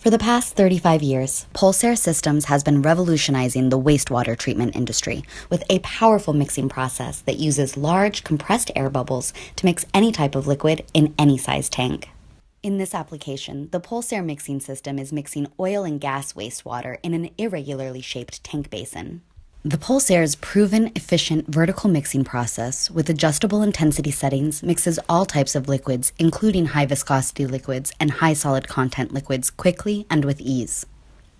For the past 35 years, Pulsair Systems has been revolutionizing the wastewater treatment industry with a powerful mixing process that uses large compressed air bubbles to mix any type of liquid in any size tank. In this application, the Pulsair mixing system is mixing oil and gas wastewater in an irregularly shaped tank basin. The Pulsair's proven, efficient vertical mixing process with adjustable intensity settings mixes all types of liquids, including high viscosity liquids and high solid content liquids, quickly and with ease.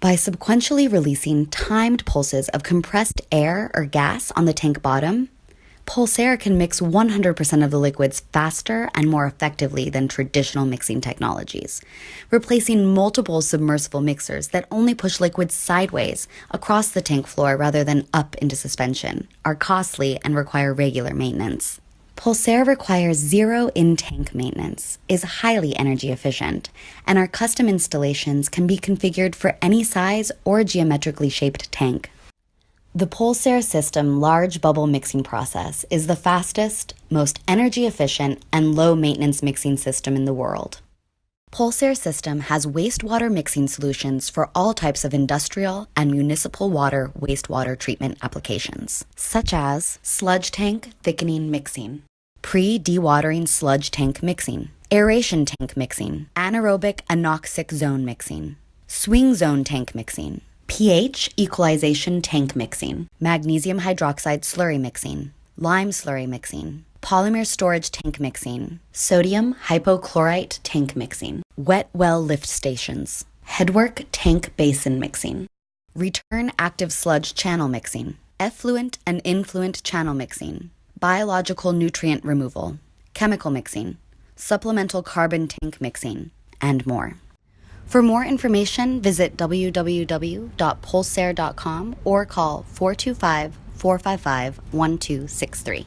By sequentially releasing timed pulses of compressed air or gas on the tank bottom, Pulsair can mix 100% of the liquids faster and more effectively than traditional mixing technologies, replacing multiple submersible mixers that only push liquids sideways across the tank floor rather than up into suspension, are costly and require regular maintenance. Pulsair requires zero in-tank maintenance, is highly energy efficient, and our custom installations can be configured for any size or geometrically shaped tank. The Pulsair System large bubble mixing process is the fastest, most energy efficient, and low maintenance mixing system in the world. Pulsair System has wastewater mixing solutions for all types of industrial and municipal water wastewater treatment applications, such as sludge tank thickening mixing, pre-dewatering sludge tank mixing, aeration tank mixing, anaerobic anoxic zone mixing, swing zone tank mixing, pH equalization tank mixing, magnesium hydroxide slurry mixing, lime slurry mixing, polymer storage tank mixing, sodium hypochlorite tank mixing, wet well lift stations, headwork tank basin mixing, return active sludge channel mixing, effluent and influent channel mixing, biological nutrient removal, chemical mixing, supplemental carbon tank mixing, and more. For more information, visit www.pulsair.com or call 425-455-1263.